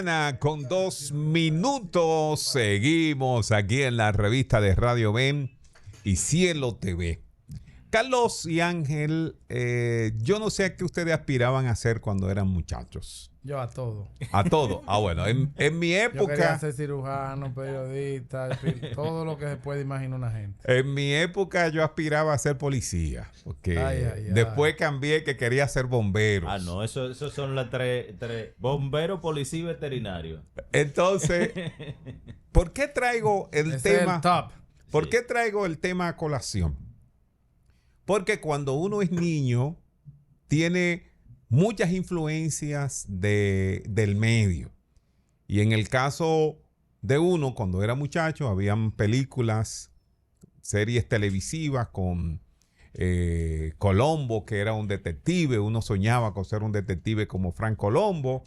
mañana con 2 minutos. Seguimos aquí en la revista de Radio Ben y Cielo TV. Carlos y Ángel, yo no sé a qué ustedes aspiraban a hacer cuando eran muchachos. Yo a todo. A todo. Ah, bueno, en mi época... Yo quería ser cirujano, periodista, todo lo que se puede imaginar una gente. En mi época yo aspiraba a ser policía, porque después cambié que quería ser bombero. Ah, no, eso son las tres. Bombero, policía y veterinario. Entonces, ¿por qué traigo el tema? El top. ¿Por qué traigo el tema a colación? Porque cuando uno es niño, tiene muchas influencias del medio. Y en el caso de uno, cuando era muchacho, habían películas, series televisivas con Colombo, que era un detective. Uno soñaba con ser un detective como Frank Colombo.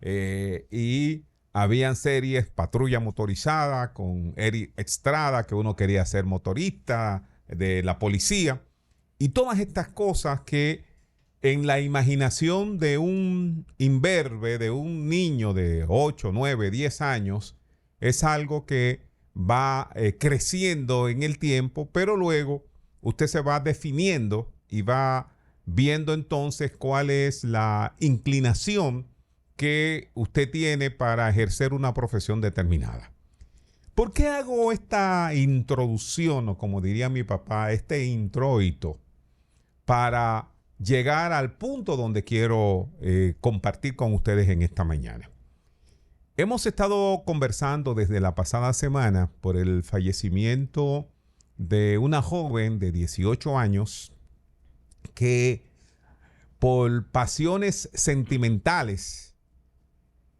Y habían series Patrulla Motorizada con Eric Estrada, que uno quería ser motorista de la policía. Y todas estas cosas que en la imaginación de un imberbe, de un niño de 8, 9, 10 años, es algo que va creciendo en el tiempo, pero luego usted se va definiendo y va viendo entonces cuál es la inclinación que usted tiene para ejercer una profesión determinada. ¿Por qué hago esta introducción, o como diría mi papá, este introito, para llegar al punto donde quiero compartir con ustedes en esta mañana? Hemos estado conversando desde la pasada semana por el fallecimiento de una joven de 18 años que por pasiones sentimentales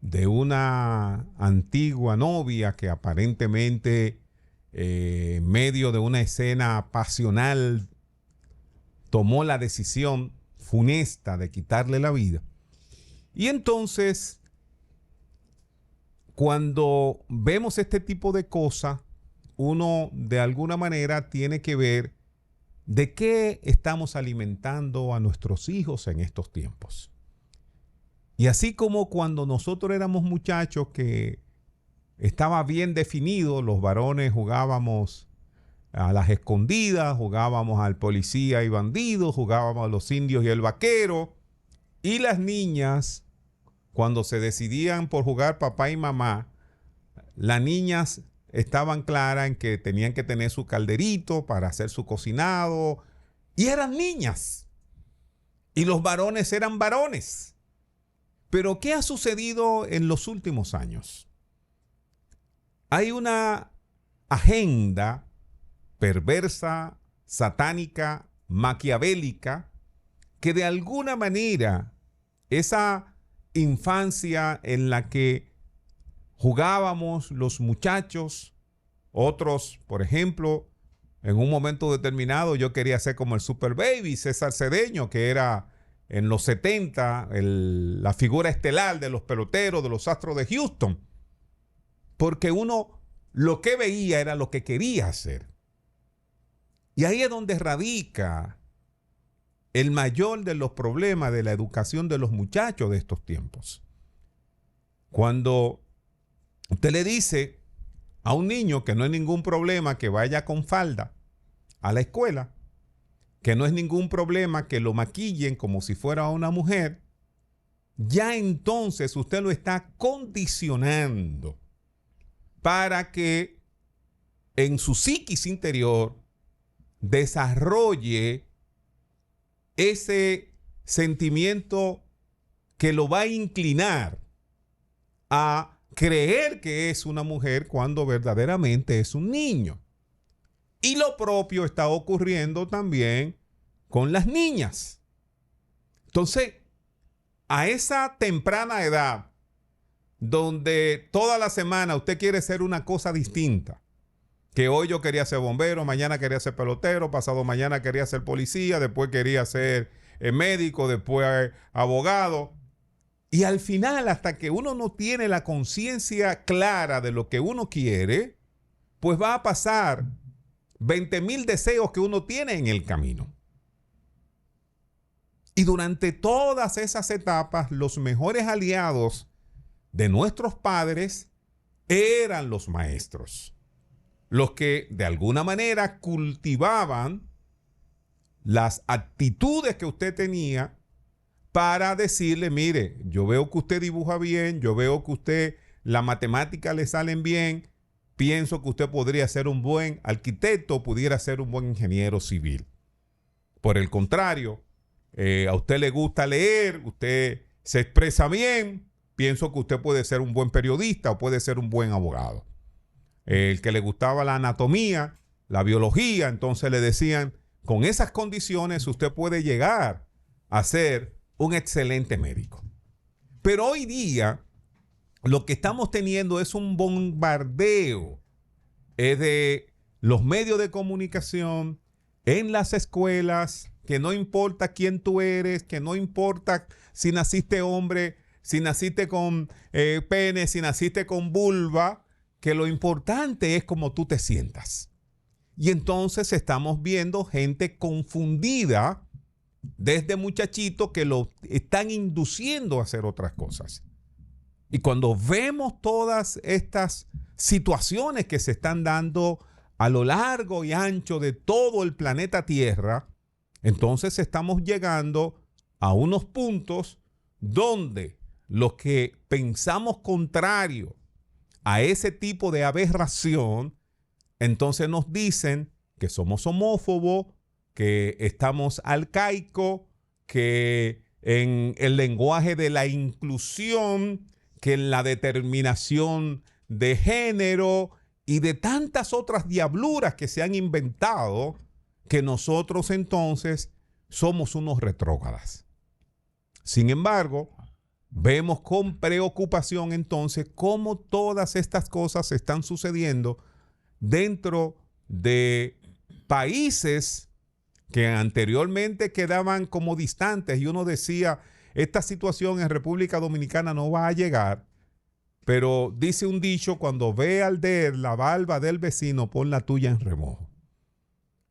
de una antigua novia que aparentemente en medio de una escena pasional tomó la decisión funesta de quitarle la vida. Y entonces, cuando vemos este tipo de cosas, uno de alguna manera tiene que ver de qué estamos alimentando a nuestros hijos en estos tiempos. Y así como cuando nosotros éramos muchachos que estaba bien definido, los varones jugábamos a las escondidas, jugábamos al policía y bandido, jugábamos a los indios y el vaquero. Y las niñas, cuando se decidían por jugar papá y mamá, las niñas estaban claras en que tenían que tener su calderito para hacer su cocinado. Y eran niñas. Y los varones eran varones. Pero ¿qué ha sucedido en los últimos años? Hay una agenda perversa, satánica, maquiavélica, que de alguna manera esa infancia en la que jugábamos los muchachos, otros, por ejemplo, en un momento determinado yo quería ser como el Super Baby, César Cedeño, que era en los 70 la figura estelar de los peloteros, de los Astros de Houston, porque uno lo que veía era lo que quería hacer. Y ahí es donde radica el mayor de los problemas de la educación de los muchachos de estos tiempos. Cuando usted le dice a un niño que no hay ningún problema que vaya con falda a la escuela, que no es ningún problema que lo maquillen como si fuera una mujer, ya entonces usted lo está condicionando para que en su psiquis interior desarrolle ese sentimiento que lo va a inclinar a creer que es una mujer cuando verdaderamente es un niño. Y lo propio está ocurriendo también con las niñas. Entonces, a esa temprana edad, donde toda la semana usted quiere ser una cosa distinta, que hoy yo quería ser bombero, mañana quería ser pelotero, pasado mañana quería ser policía, después quería ser médico, después abogado. Y al final, hasta que uno no tiene la conciencia clara de lo que uno quiere, pues va a pasar 20,000 deseos que uno tiene en el camino. Y durante todas esas etapas, los mejores aliados de nuestros padres eran los maestros, los que de alguna manera cultivaban las actitudes que usted tenía para decirle, mire, yo veo que usted dibuja bien, yo veo que usted la matemática le salen bien, pienso que usted podría ser un buen arquitecto, pudiera ser un buen ingeniero civil. Por el contrario, a usted le gusta leer, usted se expresa bien, pienso que usted puede ser un buen periodista o puede ser un buen abogado. El que le gustaba la anatomía, la biología, entonces le decían, con esas condiciones usted puede llegar a ser un excelente médico. Pero hoy día lo que estamos teniendo es un bombardeo de los medios de comunicación en las escuelas, que no importa quién tú eres, que no importa si naciste hombre, si naciste con pene, si naciste con vulva, que lo importante es cómo tú te sientas. Y entonces estamos viendo gente confundida desde muchachitos que lo están induciendo a hacer otras cosas. Y cuando vemos todas estas situaciones que se están dando a lo largo y ancho de todo el planeta Tierra, entonces estamos llegando a unos puntos donde los que pensamos contrario a ese tipo de aberración, entonces nos dicen que somos homófobos, que estamos arcaicos, que en el lenguaje de la inclusión, que en la determinación de género y de tantas otras diabluras que se han inventado, que nosotros entonces somos unos retrógradas. Sin embargo, vemos con preocupación entonces cómo todas estas cosas están sucediendo dentro de países que anteriormente quedaban como distantes y uno decía, esta situación en República Dominicana no va a llegar, pero dice un dicho, cuando ve arder la barba del vecino, pon la tuya en remojo.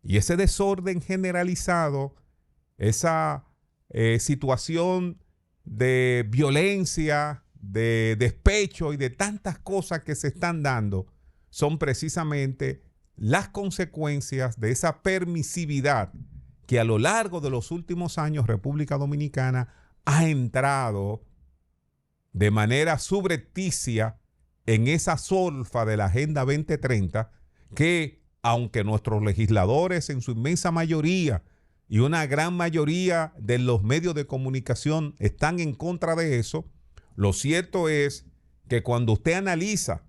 Y ese desorden generalizado, esa situación de violencia, de despecho y de tantas cosas que se están dando, son precisamente las consecuencias de esa permisividad que a lo largo de los últimos años República Dominicana ha entrado de manera subrepticia en esa solfa de la Agenda 2030 que, aunque nuestros legisladores en su inmensa mayoría y una gran mayoría de los medios de comunicación están en contra de eso, lo cierto es que cuando usted analiza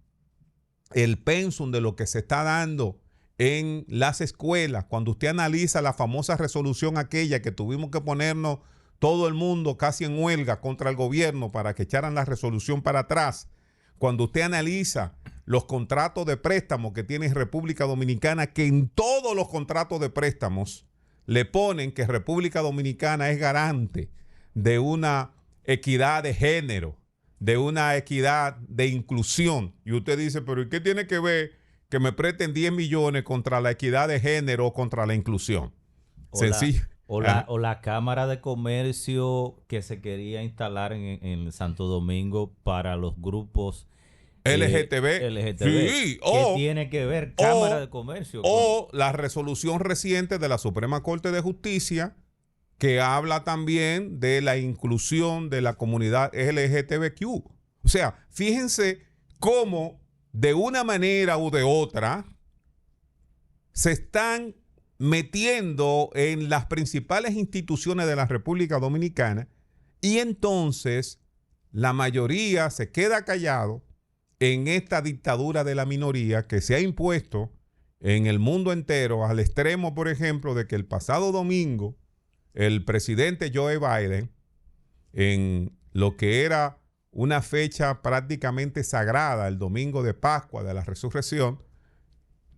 el pensum de lo que se está dando en las escuelas, cuando usted analiza la famosa resolución aquella que tuvimos que ponernos todo el mundo casi en huelga contra el gobierno para que echaran la resolución para atrás, cuando usted analiza los contratos de préstamo que tiene República Dominicana, que en todos los contratos de préstamos le ponen que República Dominicana es garante de una equidad de género, de una equidad de inclusión. Y usted dice, pero ¿y qué tiene que ver que me presten 10 millones contra la equidad de género o contra la inclusión? Sencillo. O la Cámara de Comercio que se quería instalar en Santo Domingo para los grupos LGTB. Sí, ¿qué tiene que ver Cámara de Comercio? O la resolución reciente de la Suprema Corte de Justicia que habla también de la inclusión de la comunidad LGTBQ. O sea, fíjense cómo de una manera u de otra se están metiendo en las principales instituciones de la República Dominicana y entonces la mayoría se queda callado en esta dictadura de la minoría que se ha impuesto en el mundo entero, al extremo, por ejemplo, de que el pasado domingo el presidente Joe Biden, en lo que era una fecha prácticamente sagrada, el domingo de Pascua de la Resurrección,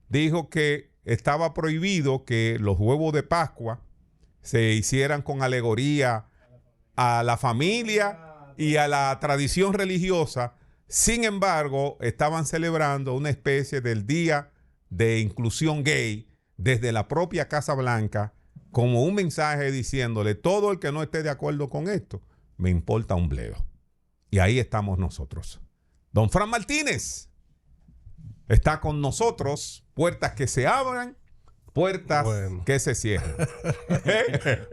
dijo que estaba prohibido que los huevos de Pascua se hicieran con alegoría a la familia y a la tradición religiosa. Sin embargo, estaban celebrando una especie del Día de Inclusión Gay desde la propia Casa Blanca, como un mensaje diciéndole, todo el que no esté de acuerdo con esto, me importa un bledo. Y ahí estamos nosotros. Don Fran Martínez está con nosotros. Puertas que se abran, puertas que se cierran.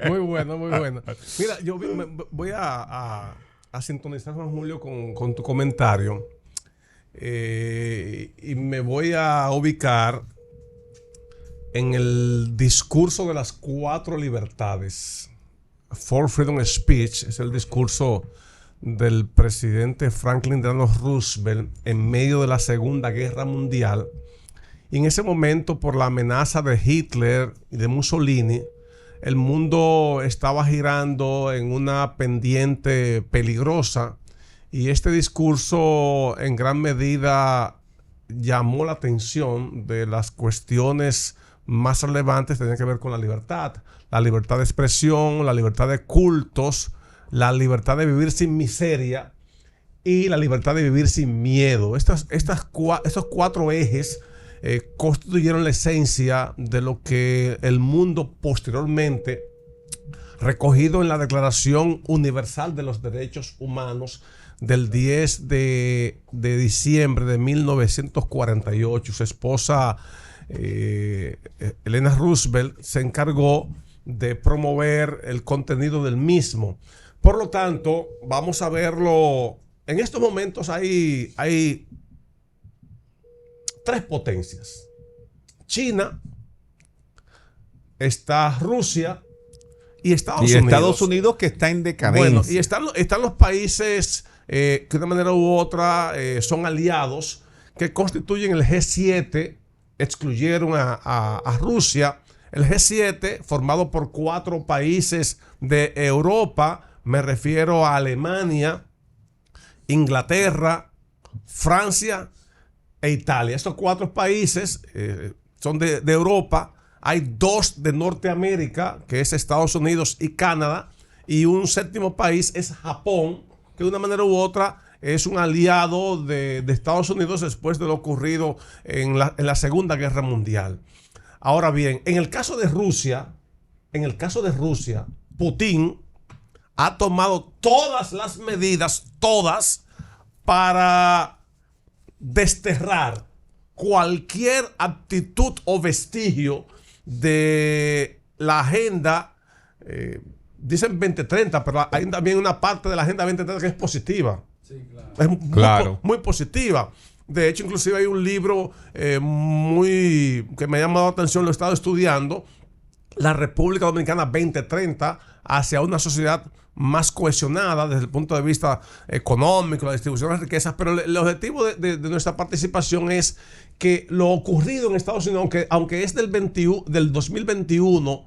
Muy bueno, muy bueno. Mira, yo voy a sintonizar, Juan Julio, con tu comentario. Y me voy a ubicar en el discurso de las 4 libertades. Four Freedom Speech es el discurso del presidente Franklin Delano Roosevelt en medio de la Segunda Guerra Mundial. Y en ese momento, por la amenaza de Hitler y de Mussolini, el mundo estaba girando en una pendiente peligrosa. Y este discurso en gran medida llamó la atención de las cuestiones más relevantes que tenían que ver con la libertad de expresión, la libertad de cultos, la libertad de vivir sin miseria y la libertad de vivir sin miedo. Estos 4 ejes constituyeron la esencia de lo que el mundo posteriormente, recogido en la Declaración Universal de los Derechos Humanos del 10 de diciembre de 1948, su esposa Elena Roosevelt se encargó de promover el contenido del mismo. Por lo tanto, vamos a verlo. En estos momentos hay 3 potencias. China, está Rusia y Estados Unidos que está en decadencia. Bueno, y están los países que de una manera u otra son aliados, que constituyen el G7, excluyeron a Rusia. El G7, formado por 4 países de Europa, me refiero a Alemania, Inglaterra, Francia e Italia. Estos 4 países son de Europa. Hay 2 de Norteamérica, que es Estados Unidos y Canadá, y un 7º país es Japón, que de una manera u otra es un aliado de Estados Unidos después de lo ocurrido en la Segunda Guerra Mundial. Ahora bien, en el caso de Rusia, Putin ha tomado todas las medidas, para desterrar cualquier actitud o vestigio de la agenda, dicen 2030, pero hay también una parte de la agenda 2030 que es positiva. Sí, claro. Es muy positiva. De hecho, inclusive hay un libro que me ha llamado la atención, lo he estado estudiando, La República Dominicana 2030, hacia una sociedad más cohesionada desde el punto de vista económico, la distribución de las riquezas. Pero el objetivo de nuestra participación es que lo ocurrido en Estados Unidos, aunque es del 2021,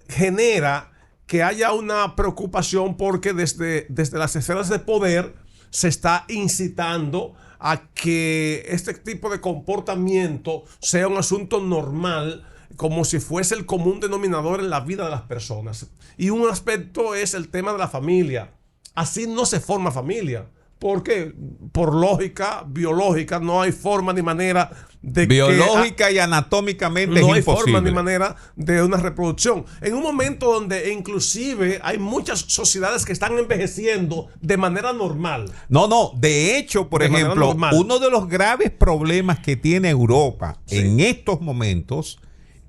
genera que haya una preocupación porque desde las esferas de poder se está incitando a que este tipo de comportamiento sea un asunto normal, como si fuese el común denominador en la vida de las personas. Y un aspecto es el tema de la familia. Así no se forma familia, porque por lógica biológica no hay forma ni manera de biológica y anatómicamente no es hay imposible. forma ni manera de una reproducción. En un momento donde inclusive hay muchas sociedades que están envejeciendo de manera normal. No. De hecho, por ejemplo, uno de los graves problemas que tiene Europa en estos momentos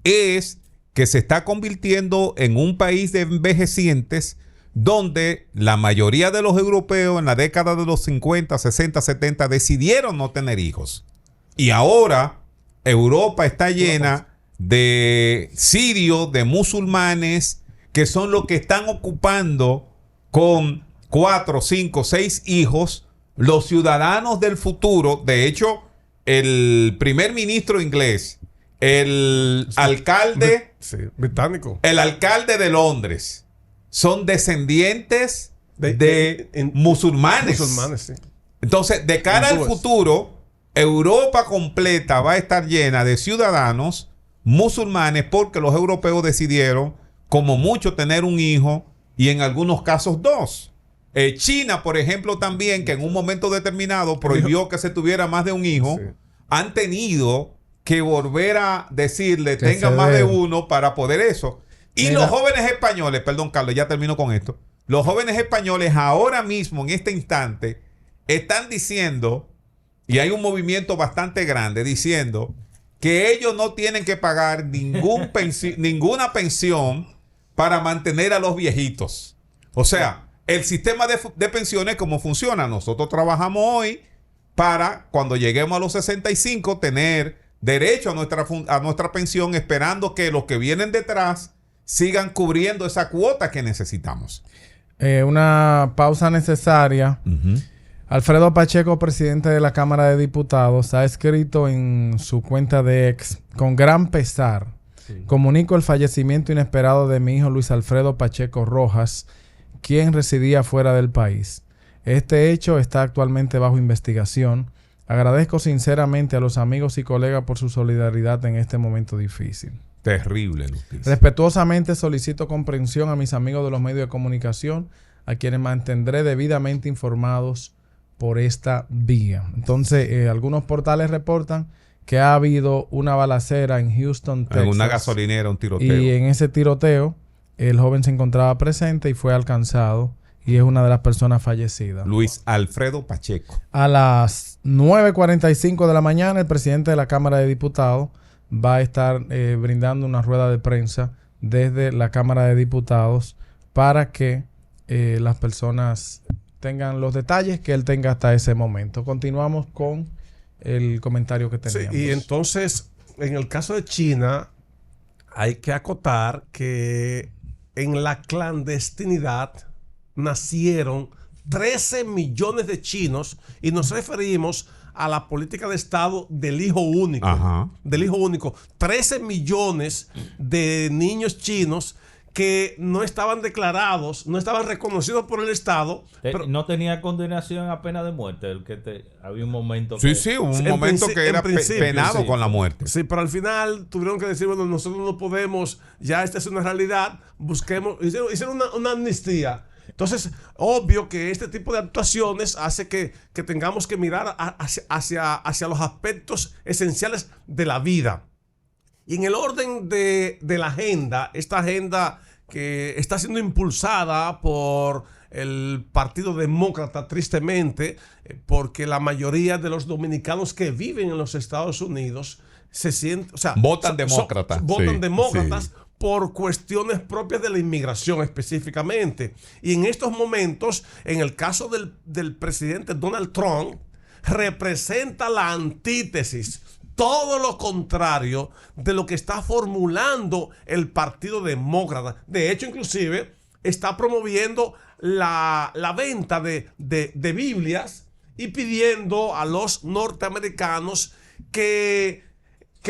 es que se está convirtiendo en un país de envejecientes, donde la mayoría de los europeos en la década de los 50, 60, 70 decidieron no tener hijos. Y ahora Europa está llena de sirios, de musulmanes, que son los que están ocupando con 4, 5, 6 hijos los ciudadanos del futuro. De hecho, el primer ministro inglés, el alcalde británico, el alcalde de Londres, son descendientes de musulmanes. Sí. Entonces, de cara al futuro, Europa completa va a estar llena de ciudadanos musulmanes, porque los europeos decidieron, como mucho, tener un hijo y en algunos casos 2. China, por ejemplo, también, que en un momento determinado prohibió que se tuviera más de un hijo, han tenido que volver a decirle tenga más de uno para poder eso. Y los jóvenes españoles, perdón Carlos, ya termino con esto. Los jóvenes españoles ahora mismo, en este instante, están diciendo, y hay un movimiento bastante grande diciendo que ellos no tienen que pagar ninguna pensión para mantener a los viejitos. O sea, el sistema de pensiones, ¿cómo funciona? Nosotros trabajamos hoy para cuando lleguemos a los 65 tener derecho a nuestra pensión, esperando que los que vienen detrás sigan cubriendo esa cuota que necesitamos. Una pausa necesaria. Alfredo Pacheco, presidente de la Cámara de Diputados, ha escrito en su cuenta de X: con gran pesar, comunico el fallecimiento inesperado de mi hijo Luis Alfredo Pacheco Rojas, quien residía fuera del país. Este hecho está actualmente bajo investigación. Agradezco sinceramente a los amigos y colegas por su solidaridad en este momento difícil. Terrible noticia. Respetuosamente solicito comprensión a mis amigos de los medios de comunicación, a quienes mantendré debidamente informados por esta vía. Entonces, algunos portales reportan que ha habido una balacera en Houston, Texas. En una gasolinera, un tiroteo. Y en ese tiroteo, el joven se encontraba presente y fue alcanzado y es una de las personas fallecidas. Luis Alfredo Pacheco. A las 9:45 de la mañana, el presidente de la Cámara de Diputados va a estar brindando una rueda de prensa desde la Cámara de Diputados para que las personas tengan los detalles que él tenga hasta ese momento. Continuamos con el comentario que teníamos. Sí, y entonces, en el caso de China, hay que acotar que en la clandestinidad nacieron 13 millones de chinos, y nos referimos a la política de Estado del hijo único. Ajá. Del hijo único. 13 millones de niños chinos que no estaban declarados, no estaban reconocidos por el Estado. Pero no tenía condenación a pena de muerte. Había un momento Sí, que... sí, un momento que era penado sí, con la muerte. Sí, pero al final tuvieron que decir, bueno, nosotros no podemos, ya esta es una realidad, busquemos, hicieron una amnistía. Entonces, obvio que este tipo de actuaciones hace que tengamos que mirar hacia los aspectos esenciales de la vida. Y en el orden de la agenda, esta agenda que está siendo impulsada por el Partido Demócrata, tristemente, porque la mayoría de los dominicanos que viven en los Estados Unidos se sienten, o sea, votan demócratas. Votan Sí, demócratas. sí. Por cuestiones propias de la inmigración específicamente. Y en estos momentos, en el caso del presidente Donald Trump, representa la antítesis, todo lo contrario de lo que está formulando el Partido Demócrata. De hecho, inclusive, está promoviendo la venta de Biblias y pidiendo a los norteamericanos que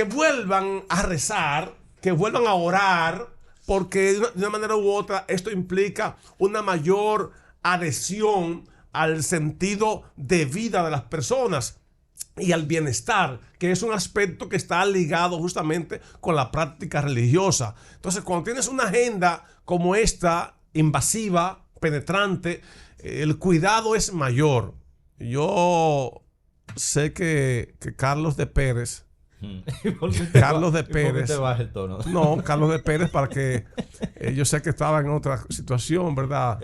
vuelvan a rezar, que vuelvan a orar, porque de una manera u otra esto implica una mayor adhesión al sentido de vida de las personas y al bienestar, que es un aspecto que está ligado justamente con la práctica religiosa. Entonces, cuando tienes una agenda como esta, invasiva, penetrante, el cuidado es mayor. Yo sé que Carlos de Pérez, Carlos de Pérez. Te baja el tono. No, Carlos de Pérez, para que yo sé que estaba en otra situación, ¿verdad?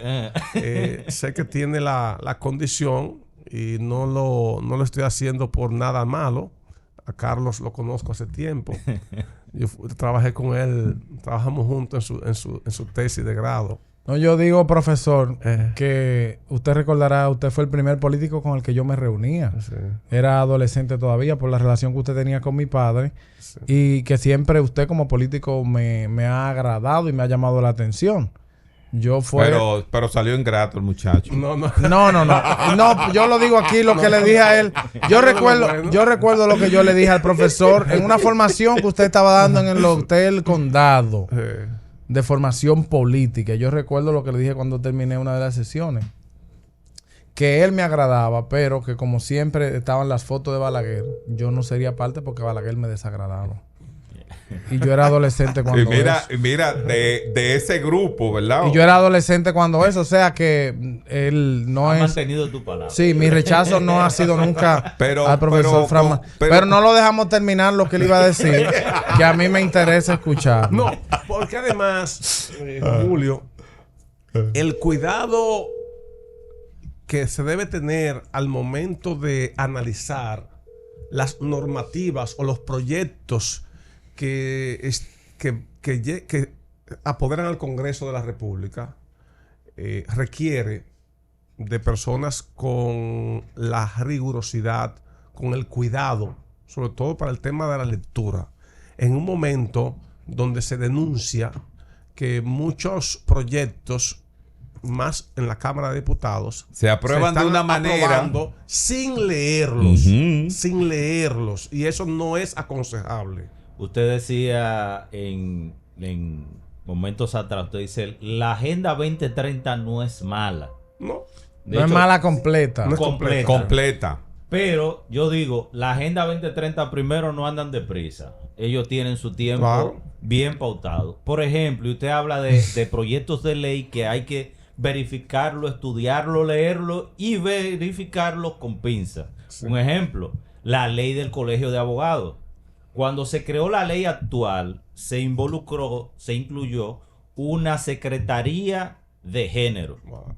Sé que tiene la condición y no lo estoy haciendo por nada malo. A Carlos lo conozco hace tiempo. Yo trabajé con él, trabajamos juntos en su tesis de grado. No, yo digo, profesor, que usted recordará, usted fue el primer político con el que yo me reunía. Sí. Era adolescente todavía por la relación que usted tenía con mi padre. Sí. Y que siempre usted como político me ha agradado y me ha llamado la atención. Yo fue... Pero salió ingrato el muchacho. No, yo lo digo aquí, lo que le dije a él. Yo recuerdo lo que yo le dije al profesor en una formación que usted estaba dando en el Hotel Condado. De formación política. Yo recuerdo lo que le dije cuando terminé una de las sesiones. Que él me agradaba, pero que como siempre estaban las fotos de Balaguer, yo no sería parte porque Balaguer me desagradaba. Y yo era adolescente cuando Mira, de ese grupo, ¿verdad? Y yo era adolescente cuando eso. O sea que él no Has es... mantenido tu palabra. Sí, mi rechazo no ha sido nunca al profesor Frama. pero- Pero no lo dejamos terminar lo que él iba a decir, que a mí me interesa escuchar. No, porque además, Julio, el cuidado que se debe tener al momento de analizar las normativas o los proyectos que apoderan al Congreso de la República requiere de personas con la rigurosidad, con el cuidado, sobre todo para el tema de la lectura, en un momento donde se denuncia que muchos proyectos, más en la Cámara de Diputados, se aprueban de una manera sin leerlos, sin leerlos, y eso no es aconsejable. Usted decía en momentos atrás, usted dice, la Agenda 2030 no es mala. No. No es mala completa. No es completa. Pero yo digo, la Agenda 2030 primero no andan deprisa. Ellos tienen su tiempo bien pautado. Por ejemplo, usted habla de proyectos de ley que hay que verificarlo, estudiarlo, leerlo y verificarlo con pinza. Sí. Un ejemplo, la ley del Colegio de Abogados. Cuando se creó la ley actual, se incluyó una Secretaría de Género. Wow.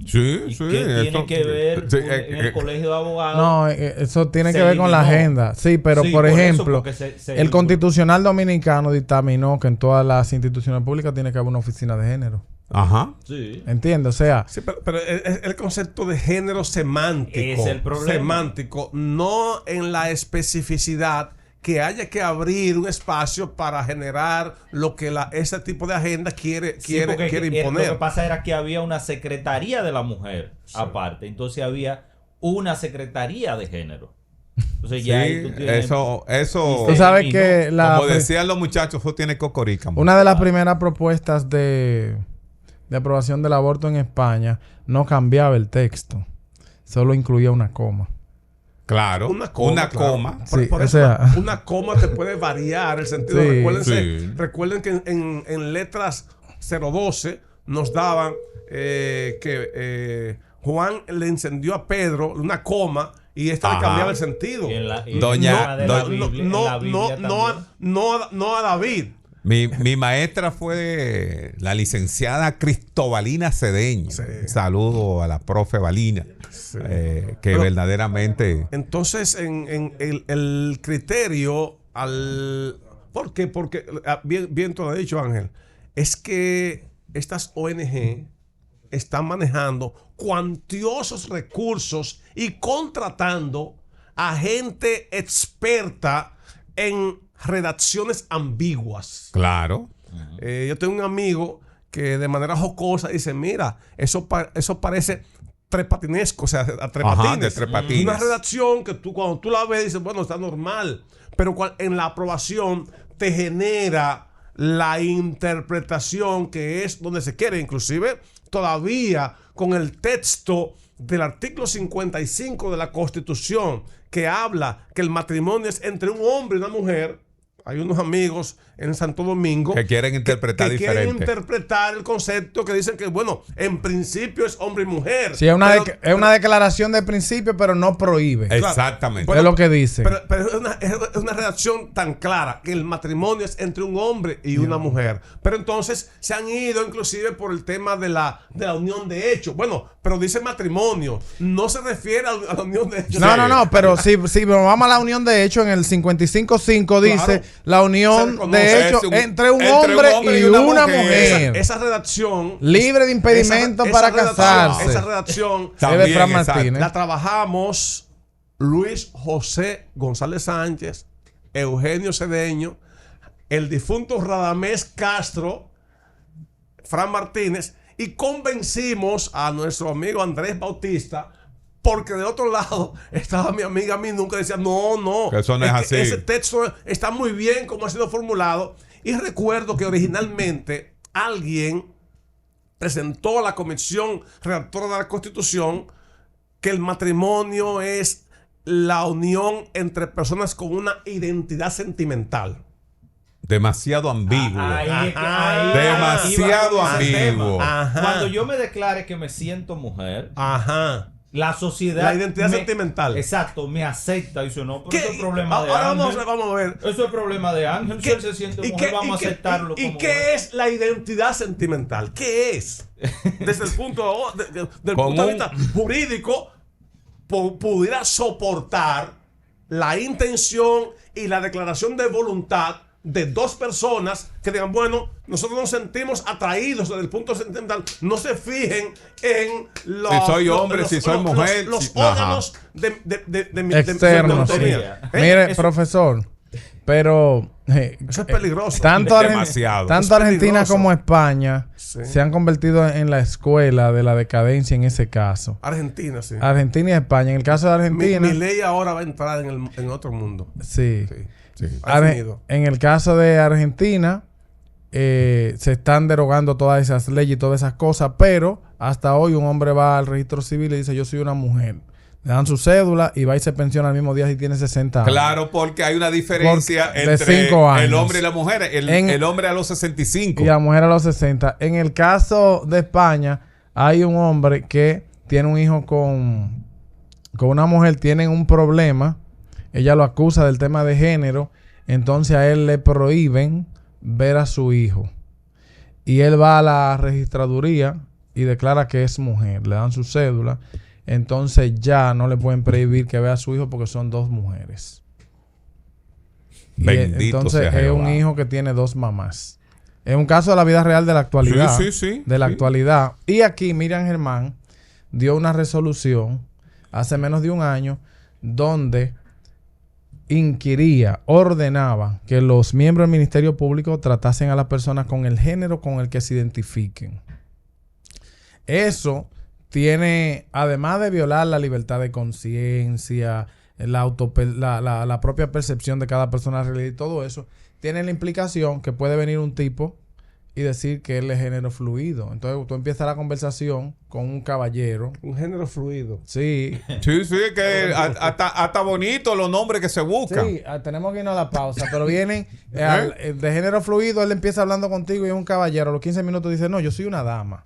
Sí, ¿Y sí. qué tiene que ver en el Colegio de Abogados? No, eso tiene que ver con la agenda. Sí, pero por ejemplo, el Constitucional Dominicano dictaminó que en todas las instituciones públicas tiene que haber una oficina de género. Ajá. Sí. ¿Entiendes? O sea... Sí, pero el concepto de género semántico. Es el problema. Semántico, no en la especificidad que haya que abrir un espacio para generar lo que ese tipo de agenda quiere imponer. Lo que pasa era que había una Secretaría de la Mujer aparte. Entonces había una Secretaría de Género. Entonces ya ahí tú tienes... Eso tú sabes que como decían los muchachos, eso tiene cocorica. Una de las primeras propuestas de aprobación del aborto en España no cambiaba el texto. Solo incluía una coma. Claro, una coma. Sí, por eso, una coma te puede variar el sentido. Sí, recuerden que en letras 012 nos daban que Juan le encendió a Pedro una coma y esta le cambiaba el sentido. No a David. Mi maestra fue la licenciada Cristobalina Cedeño. Sí. Saludo a la profe Balina. Sí. Que verdaderamente... Entonces, en el criterio ¿por qué? Porque, bien tú lo has dicho, Ángel, es que estas ONG están manejando cuantiosos recursos y contratando a gente experta en redacciones ambiguas. Claro. Yo tengo un amigo que de manera jocosa dice, mira, eso parece trepatinesco, o sea, a trepatines. De trepatines. Una redacción que cuando tú la ves dices, bueno, está normal, pero en la aprobación te genera la interpretación que es donde se quiere, inclusive todavía con el texto del artículo 55 de la Constitución que habla que el matrimonio es entre un hombre y una mujer. Hay unos amigos en Santo Domingo que quieren interpretar diferente. Quieren interpretar el concepto que dicen que, bueno, en principio es hombre y mujer. Sí, es una declaración de principio, pero no prohíbe. Exactamente. Bueno, es lo que dice. Pero es una redacción tan clara que el matrimonio es entre un hombre y una mujer. Pero entonces se han ido inclusive por el tema de la unión de hecho. Bueno, pero dice matrimonio. No se refiere a la unión de hecho. No, pero si vamos a la unión de hecho, en el 55.5 dice la unión de hecho entre un hombre y una mujer. Esa redacción libre de impedimento para casarse. Esa redacción también, Fran Martínez. La trabajamos Luis José González Sánchez, Eugenio Cedeño, el difunto Radamés Castro, Fran Martínez, y convencimos a nuestro amigo Andrés Bautista, porque de otro lado estaba mi amiga, a mí nunca decía, no, que eso no es así. Ese texto está muy bien como ha sido formulado. Y recuerdo que originalmente alguien presentó a la Comisión Redactora de la Constitución que el matrimonio es la unión entre personas con una identidad sentimental. Demasiado ambiguo. Demasiado ambiguo. Cuando yo me declare que me siento mujer, La sociedad. La identidad sentimental. Exacto, me acepta. Y dice, no, pero eso es ¿Qué? problema de Ahora Ángel. vamos a ver. Eso es problema de Ángel. Si él se siente mujer, vamos a aceptarlo. ¿Y qué es la identidad sentimental? ¿Qué es? Desde el punto de vista jurídico, pudiera soportar la intención y la declaración de voluntad de dos personas que digan, bueno, nosotros nos sentimos atraídos desde el punto sentimental. No se fijen en los... Si soy hombre, si soy mujer. Los si, órganos de mi externos. Sí. Mire, profesor, pero... eso es peligroso. Tanto demasiado. Tanto Argentina como España sí. se han convertido en la escuela de la decadencia en ese caso. Argentina, sí. Argentina y España. En el caso de Argentina... Mi ley ahora va a entrar en otro mundo. Sí. Sí. En el caso de Argentina, se están derogando todas esas leyes y todas esas cosas, pero hasta hoy un hombre va al registro civil y dice, yo soy una mujer. Le dan su cédula y va y se pensiona al mismo día si tiene 60 años. Claro, porque hay una diferencia de entre 5 años. el hombre y la mujer. El hombre a los 65. Y la mujer a los 60. En el caso de España, hay un hombre que tiene un hijo con una mujer, tienen un problema. Ella lo acusa del tema de género. Entonces a él le prohíben ver a su hijo. Y él va a la registraduría y declara que es mujer. Le dan su cédula. Entonces ya no le pueden prohibir que vea a su hijo porque son dos mujeres. Bendito entonces sea es un Jehová. hijo que tiene dos mamás. Es un caso de la vida real de la actualidad. Sí. De la actualidad. Y aquí Miriam Germán dio una resolución hace menos de un año donde inquiría, ordenaba que los miembros del Ministerio Público tratasen a las personas con el género con el que se identifiquen. Eso tiene, además de violar la libertad de conciencia, la propia percepción de cada persona y todo eso, tiene la implicación que puede venir un tipo y decir que él es género fluido. Entonces tú empiezas la conversación con un caballero. Un género fluido. Sí. Sí, que hasta bonito los nombres que se buscan. Sí, tenemos que irnos a la pausa, pero vienen de género fluido, él empieza hablando contigo y es un caballero. A los 15 minutos dice, no, yo soy una dama.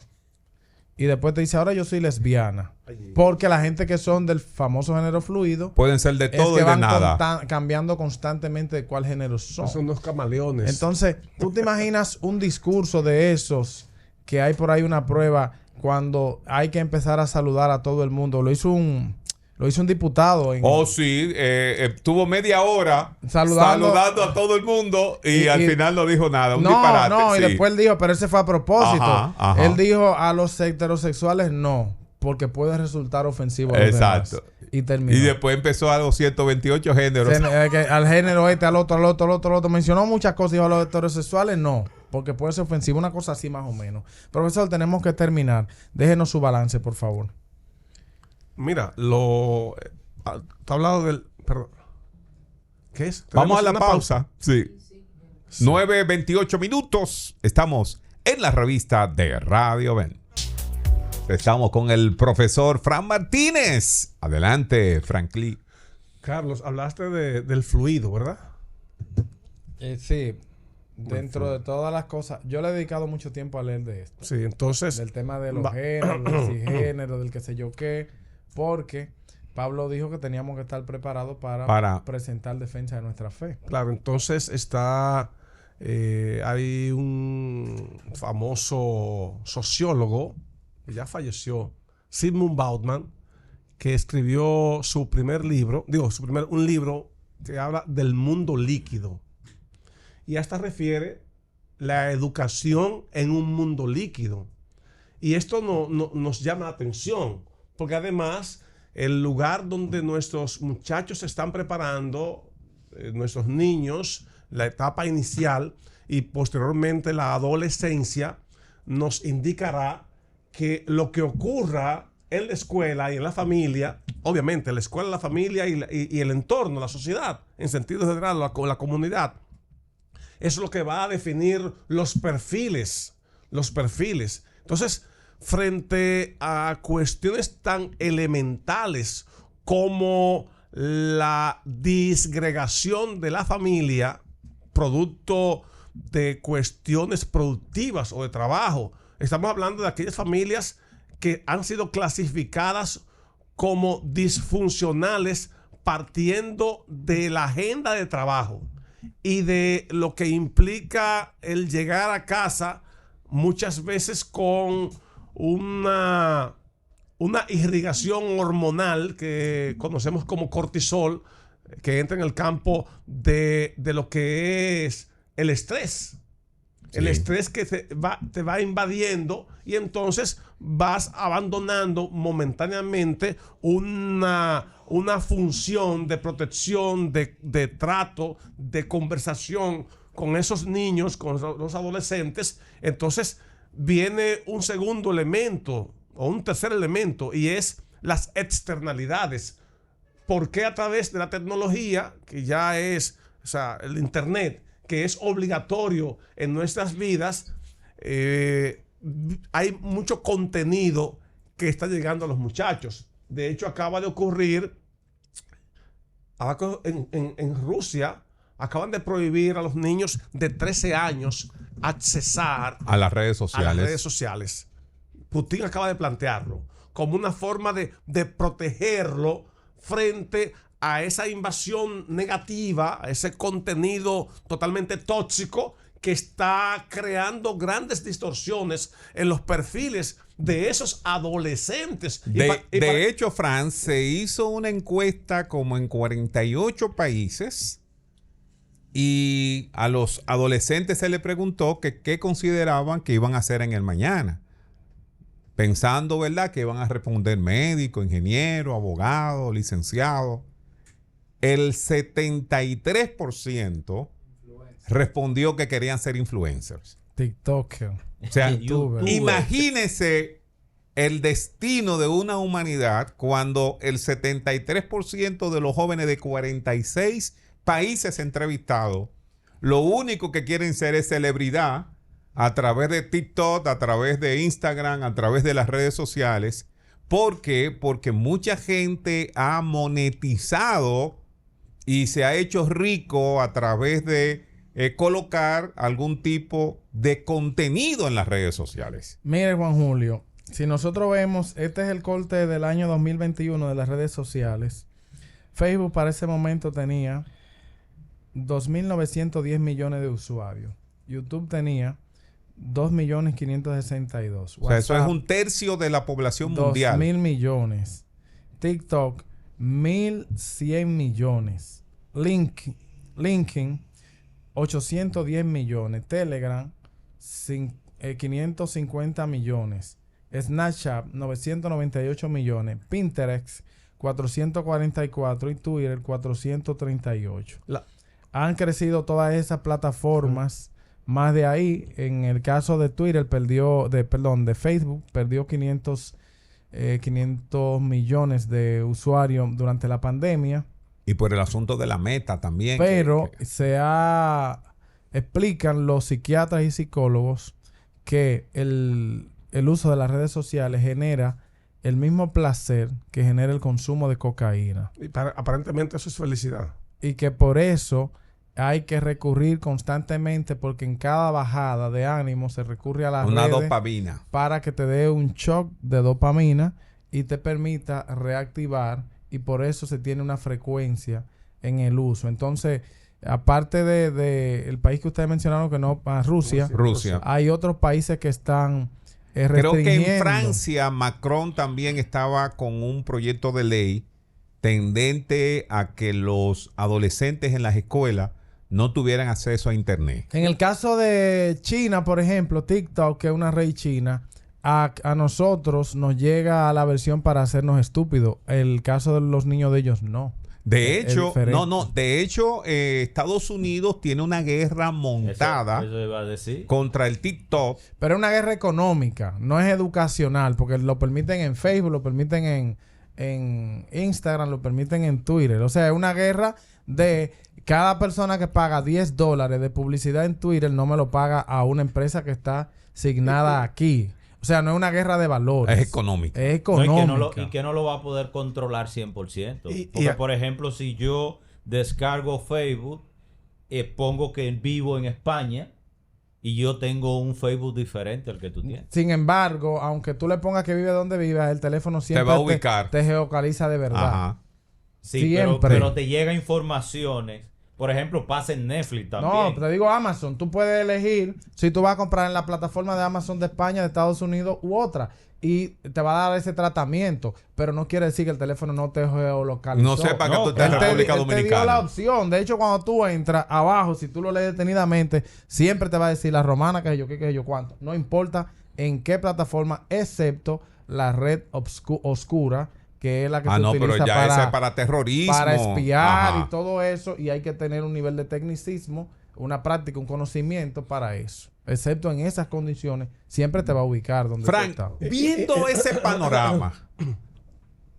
Y después te dice, ahora yo soy lesbiana. Porque la gente que son del famoso género fluido pueden ser de todo y de nada. Cambiando constantemente de cuál género son. Son unos camaleones. Entonces, ¿tú te imaginas un discurso de esos que hay por ahí una prueba cuando hay que empezar a saludar a todo el mundo? Lo hizo un diputado. Sí, tuvo media hora saludando a todo el mundo y al final no dijo nada. Un disparate. Y después él dijo, pero ese fue a propósito. Ajá. Él dijo a los heterosexuales no, porque puede resultar ofensivo a los demás. Y terminó. Y después empezó a los 128 géneros. Al género al otro. Mencionó muchas cosas. Dijo a los heterosexuales no, porque puede ser ofensivo. Una cosa así más o menos. Profesor, tenemos que terminar. Déjenos su balance, por favor. Mira, está hablado del... Perdón. ¿Qué es? Vamos a la pausa. Sí. 9:28 minutos. Estamos en la revista de Radio Ven. Estamos con el profesor Fran Martínez. Adelante, Franklin. Carlos, hablaste del fluido, ¿verdad? Sí. Dentro de todas las cosas, yo le he dedicado mucho tiempo a leer de esto. Sí, entonces... Del tema de los géneros, del cisgénero, del qué sé yo qué. Porque Pablo dijo que teníamos que estar preparados para presentar defensa de nuestra fe. Claro, entonces hay un famoso sociólogo que ya falleció, Zygmunt Bauman, que escribió su primer libro, un libro que habla del mundo líquido. Y hasta refiere la educación en un mundo líquido. Y esto nos llama la atención, porque además el lugar donde nuestros muchachos se están preparando, nuestros niños, la etapa inicial y posteriormente la adolescencia, nos indicará que lo que ocurra en la escuela y en la familia, obviamente la escuela, la familia y el entorno, la sociedad, en sentido general, la comunidad, es lo que va a definir los perfiles. Entonces, frente a cuestiones tan elementales como la disgregación de la familia, producto de cuestiones productivas o de trabajo, estamos hablando de aquellas familias que han sido clasificadas como disfuncionales partiendo de la agenda de trabajo y de lo que implica el llegar a casa muchas veces con una irrigación hormonal que conocemos como cortisol, que entra en el campo de lo que es el estrés. Sí. El estrés que te va invadiendo y entonces vas abandonando momentáneamente una función de protección, de trato, de conversación con esos niños, con los adolescentes. Entonces viene un segundo elemento o un tercer elemento y es las externalidades. ¿Por qué a través de la tecnología, que ya es, o sea, el internet, que es obligatorio en nuestras vidas, hay mucho contenido que está llegando a los muchachos? De hecho, acaba de ocurrir en Rusia, acaban de prohibir a los niños de 13 años accesar a las redes sociales. Putin acaba de plantearlo como una forma de protegerlo frente a esa invasión negativa, a ese contenido totalmente tóxico que está creando grandes distorsiones en los perfiles de esos adolescentes. De hecho, Fran, se hizo una encuesta como en 48 países y a los adolescentes se les preguntó que qué consideraban que iban a hacer en el mañana. Pensando, ¿verdad?, que iban a responder médico, ingeniero, abogado, licenciado. El 73% respondió que querían ser influencers. TikToker. O sea, imagínese el destino de una humanidad cuando el 73% de los jóvenes de 46 países entrevistados, lo único que quieren ser es celebridad a través de TikTok, a través de Instagram, a través de las redes sociales. ¿Por qué? Porque mucha gente ha monetizado y se ha hecho rico a través de colocar algún tipo de contenido en las redes sociales. Mire, Juan Julio, si nosotros vemos, este es el corte del año 2021 de las redes sociales. Facebook para ese momento tenía 2.910 millones de usuarios. YouTube tenía 2.562.000. O sea, eso es un tercio de la población mundial. 2.000 millones. TikTok, 1.100 millones. LinkedIn, 810 millones. Telegram, 550 millones. Snapchat, 998 millones. Pinterest, 444. Y Twitter, 438. Han crecido todas esas plataformas. Más de ahí, en el caso de Twitter, de Facebook, perdió 500 millones de usuarios durante la pandemia. Y por el asunto de la meta también. Pero explican los psiquiatras y psicólogos que el uso de las redes sociales genera el mismo placer que genera el consumo de cocaína. Y aparentemente eso es felicidad. Y que por eso hay que recurrir constantemente, porque en cada bajada de ánimo se recurre a la una dopamina para que te dé un shock de dopamina y te permita reactivar, y por eso se tiene una frecuencia en el uso. Entonces, aparte de el país que ustedes mencionaron, que no, Rusia, hay otros países que están restringiendo. Creo que en Francia Macron también estaba con un proyecto de ley tendente a que los adolescentes en las escuelas no tuvieran acceso a internet. En el caso de China, por ejemplo, TikTok, que es una red china, a nosotros nos llega la versión para hacernos estúpidos. El caso de los niños de ellos, no. De hecho, Estados Unidos tiene una guerra montada eso iba a decir, contra el TikTok. Pero es una guerra económica, no es educacional, porque lo permiten en Facebook, lo permiten en Instagram, lo permiten en Twitter. O sea, es una guerra de cada persona que paga $10 de publicidad en Twitter no me lo paga a una empresa que está asignada aquí. O sea, no es una guerra de valores. Es económica. Es económica. No, y que no lo va a poder controlar 100%. Porque, por ejemplo, si yo descargo Facebook, pongo que vivo en España, y yo tengo un Facebook diferente al que tú tienes. Sin embargo, aunque tú le pongas que vive donde vive, el teléfono siempre va a ubicar. te geolocaliza de verdad. Ajá. Sí, Siempre. pero te llegan informaciones. Por ejemplo, pasa en Netflix también. No, te digo Amazon. Tú puedes elegir si tú vas a comprar en la plataforma de Amazon de España, de Estados Unidos u otra. Y te va a dar ese tratamiento. Pero no quiere decir que el teléfono no te geolocalizó. No sepa que tú estás en Él República él te dio la Dominicana. opción. De hecho, cuando tú entras abajo, si tú lo lees detenidamente, siempre te va a decir la romana, que yo qué, que yo cuánto. No importa en qué plataforma, excepto la red oscura, que es la que se No, utiliza pero ya ese es para terrorismo. para espiar Ajá. y todo eso, y hay que tener un nivel de tecnicismo, una práctica, un conocimiento para eso. Excepto en esas condiciones, siempre te va a ubicar donde tú Frank, estás. viendo ese panorama,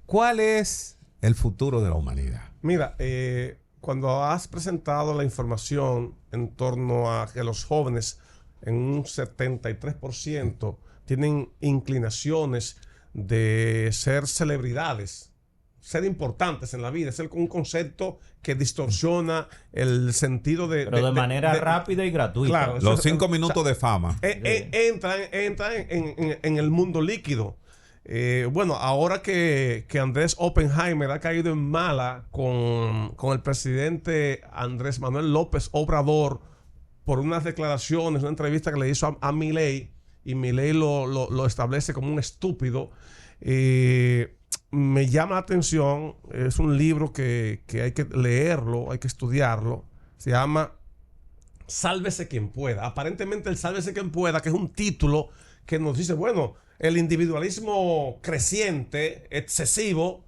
¿cuál es el futuro de la humanidad? Mira, cuando has presentado la información en torno a que los jóvenes en un 73% tienen inclinaciones de ser celebridades, ser importantes en la vida, es un concepto que distorsiona el sentido de... Pero de manera rápida y gratuita. Claro, Los 5 minutos de fama. entra en el mundo líquido. Bueno, ahora que Andrés Oppenheimer ha caído en mala con el presidente Andrés Manuel López Obrador por unas declaraciones, una entrevista que le hizo a Milei, y Milei lo establece como un estúpido, me llama la atención. Es un libro que hay que leerlo, hay que estudiarlo. Se llama Sálvese quien pueda. Aparentemente el Sálvese quien pueda, que es un título que nos dice, bueno, el individualismo creciente, excesivo,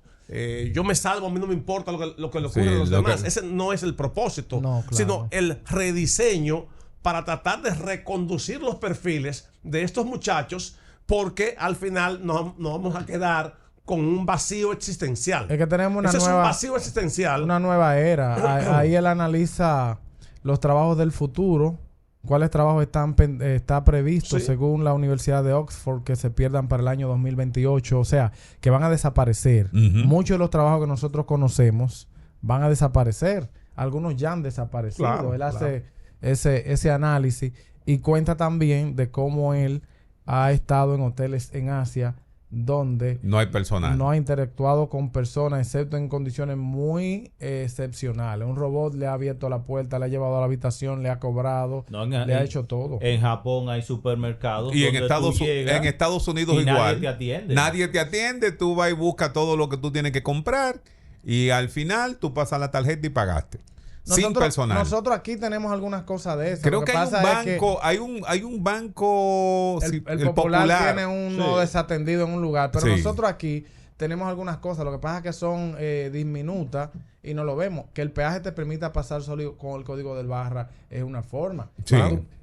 yo me salvo, a mí no me importa lo que le ocurre a los demás. Ese no es el propósito, No, claro. sino el rediseño para tratar de reconducir los perfiles de estos muchachos, porque al final nos vamos a quedar con un vacío existencial. Es que tenemos una Ese es un nueva, vacío existencial. una nueva era. Ahí él analiza los trabajos del futuro, cuáles trabajos está previsto Sí. según la Universidad de Oxford que se pierdan para el año 2028, o sea, que van a desaparecer. Ujú. Muchos de los trabajos que nosotros conocemos van a desaparecer. Algunos ya han desaparecido. Claro, Él hace ese análisis y cuenta también de cómo él ha estado en hoteles en Asia donde No hay personal. no ha interactuado con personas, excepto en condiciones muy excepcionales. Un robot le ha abierto la puerta, le ha llevado a la habitación, le ha cobrado, No, le ha hecho todo. En Japón hay supermercados Y en donde Estados, tú llegas en Estados Unidos y igual. nadie te atiende. Nadie te atiende, tú vas y buscas todo lo que tú tienes que comprar y al final tú pasas la tarjeta y pagaste. Sin personal. Nosotros aquí tenemos algunas cosas de esas. Creo Lo que hay un pasa es que banco, hay un banco, sí, el popular tiene uno desatendido en un lugar, pero Sí. nosotros aquí tenemos algunas cosas. Lo que pasa es que son diminutas y no lo vemos. Que el peaje te permita pasar solo con el código del barra es una forma. Sí.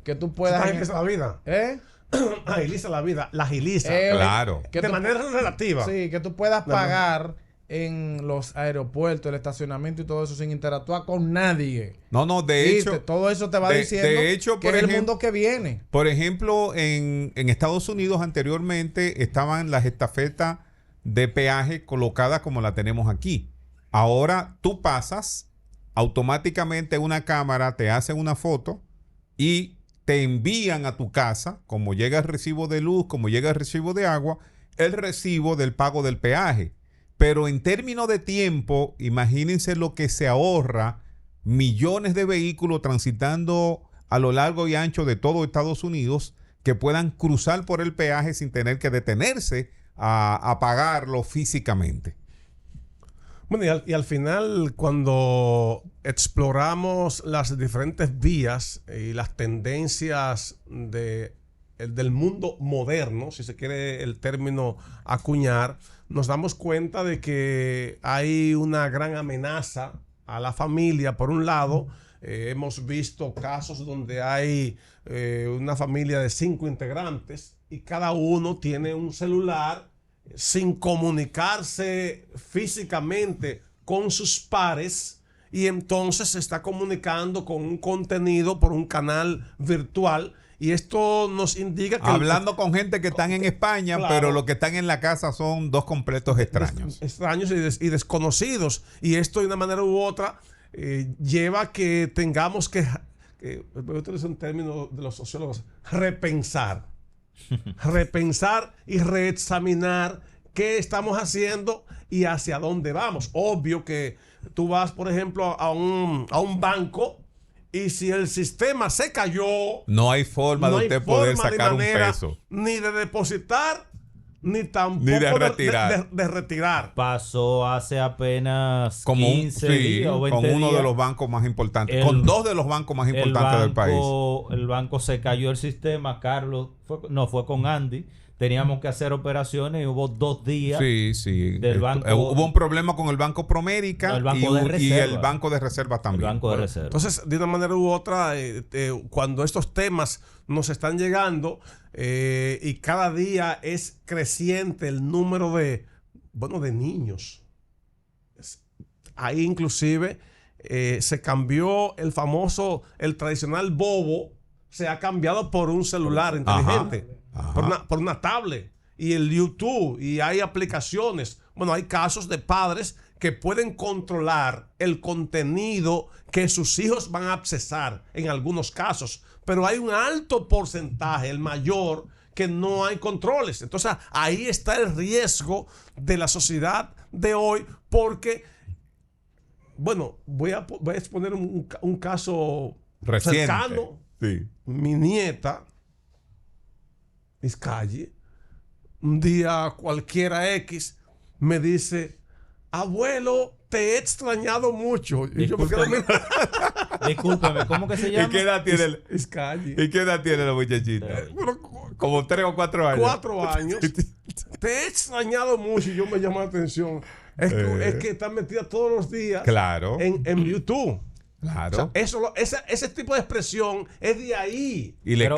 Que tú puedas... Agiliza la vida. ¿Eh? Agiliza la vida. La agiliza. Claro. Que de tú- manera relativa. Sí, que tú puedas De manera- pagar en los aeropuertos, el estacionamiento y todo eso sin interactuar con nadie. No, de Y hecho, todo eso te va de- diciendo de hecho, que por es el ejemplo- mundo que viene. por ejemplo, en Estados Unidos anteriormente estaban las estafetas de peaje colocadas como la tenemos aquí. Ahora tú pasas, automáticamente una cámara te hace una foto y te envían a tu casa, como llega el recibo de luz, como llega el recibo de agua, el recibo del pago del peaje. Pero en términos de tiempo, imagínense lo que se ahorra millones de vehículos transitando a lo largo y ancho de todo Estados Unidos que puedan cruzar por el peaje sin tener que detenerse a pagarlo físicamente. Bueno, y al final, cuando exploramos las diferentes vías y las tendencias del mundo moderno, si se quiere el término acuñar, nos damos cuenta de que hay una gran amenaza a la familia. Por un lado, hemos visto casos donde hay una familia de 5 integrantes y cada uno tiene un celular sin comunicarse físicamente con sus pares, y entonces se está comunicando con un contenido por un canal virtual, y esto nos indica que Hablando con gente que están en España, Claro. pero los que están en la casa son dos completos extraños. extraños y desconocidos, y esto de una manera u otra lleva a que tengamos que voy a utilizar un término de los sociólogos, repensar. Repensar y reexaminar qué estamos haciendo y hacia dónde vamos. Obvio que tú vas, por ejemplo, a un banco y si el sistema se cayó, no hay forma de usted poder sacar un peso. Ni de depositar, ni tampoco de retirar. De retirar. Pasó hace apenas como 15 días o 20 con uno días. de los bancos más importantes, con dos de los bancos más importantes del país. El banco se cayó el sistema, Carlos, fue con Andy. Teníamos que hacer operaciones y hubo 2 días del banco. Hubo un problema con el Banco Promérica el banco y el Banco de Reserva también. El Banco de Reserva. Entonces, de una manera u otra, cuando estos temas nos están llegando y cada día es creciente el número de niños. Ahí inclusive se cambió el tradicional bobo, se ha cambiado por un celular inteligente. Por una tablet y el YouTube, y hay aplicaciones. Bueno, hay casos de padres que pueden controlar el contenido que sus hijos van a accesar en algunos casos, pero hay un alto porcentaje, el mayor, que no hay controles. Entonces ahí está el riesgo de la sociedad de hoy, porque voy a exponer un caso reciente, cercano. Mi nieta Vizcalle, un día cualquiera X, me dice: abuelo, te he extrañado mucho. Y yo, discúlpeme, ¿cómo que se llama? ¿Y qué edad tiene Vizcalle? ¿Y qué edad tiene la muchachita? Como 3 o 4 años. 4 años. Te he extrañado mucho. Y yo me llamó la atención. Es que está metida todos los días en YouTube. Claro. O sea, ese tipo de expresión es de ahí. Y le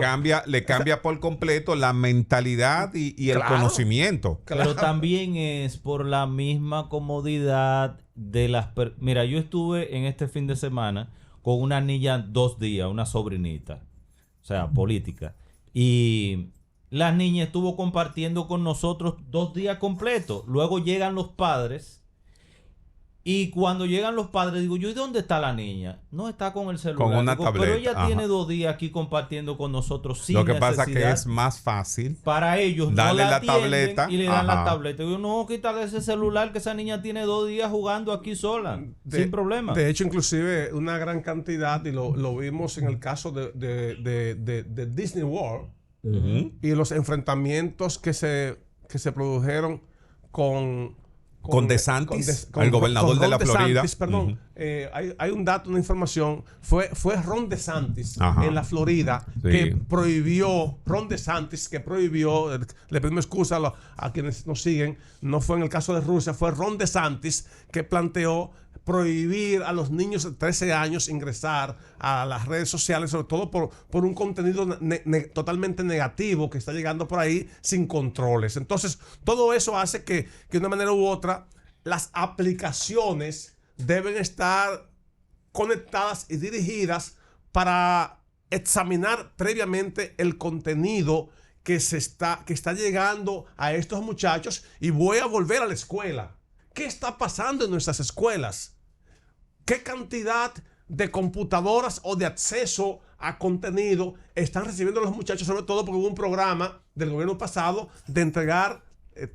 cambia por completo la mentalidad y el conocimiento. Pero también es por la misma comodidad de las... Mira, yo estuve en este fin de semana con una niña 2 días, una sobrinita, o sea, política. Y la niña estuvo compartiendo con nosotros 2 días completos. Luego llegan los padres. Y cuando llegan los padres, digo yo, ¿y dónde está la niña? No, está con el celular. Con una tableta. Pero ella tiene 2 días aquí compartiendo con nosotros sin Lo que necesidad. pasa es que es más fácil para ellos darle no la tableta y le dan la tableta. Digo, no, quítale ese celular que esa niña tiene 2 días jugando aquí sola, sin problema. De hecho, inclusive una gran cantidad, y lo vimos en el caso de Disney World, y los enfrentamientos que se produjeron con DeSantis, el gobernador de la Florida. Perdón, hay un dato, una información. Fue Ron DeSantis en la Florida que prohibió, le pedimos excusa a quienes nos siguen, no fue en el caso de Rusia, fue Ron DeSantis que planteó prohibir a los niños de 13 años ingresar a las redes sociales, sobre todo por un contenido totalmente negativo que está llegando por ahí sin controles. Entonces, todo eso hace que de una manera u otra las aplicaciones deben estar conectadas y dirigidas para examinar previamente el contenido que está llegando a estos muchachos. Y voy a volver a la escuela. ¿Qué está pasando en nuestras escuelas? ¿Qué cantidad de computadoras o de acceso a contenido están recibiendo los muchachos? Sobre todo porque hubo un programa del gobierno pasado de entregar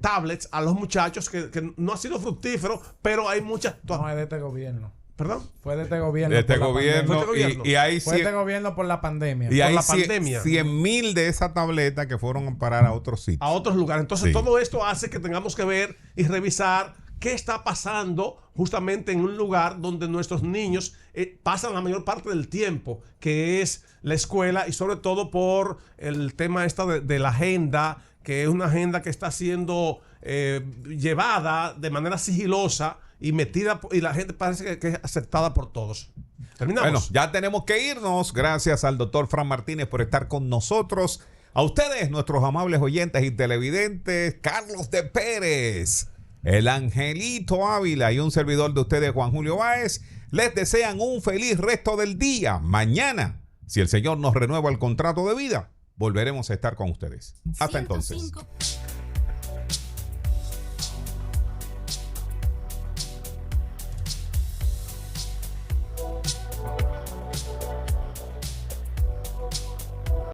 tablets a los muchachos que no ha sido fructífero, pero hay muchas... No, es de este gobierno. ¿Perdón? Fue de este gobierno. De este gobierno. Y hay fue de este gobierno por la pandemia. Y por hay la pandemia. 100,000 de esas tabletas que fueron a parar a otros sitios. A otros lugares. Entonces, todo esto hace que tengamos que ver y revisar qué está pasando justamente en un lugar donde nuestros niños pasan la mayor parte del tiempo, que es la escuela, y sobre todo por el tema de la agenda, que es una agenda que está siendo llevada de manera sigilosa y metida, y la gente parece que es aceptada por todos. Terminamos. Bueno, ya tenemos que irnos. Gracias al doctor Fran Martínez por estar con nosotros. A ustedes, nuestros amables oyentes y televidentes, Carlos de Pérez, el Angelito Ávila y un servidor de ustedes, Juan Julio Báez, les desean un feliz resto del día. Mañana, si el Señor nos renueva el contrato de vida, volveremos a estar con ustedes. Hasta entonces.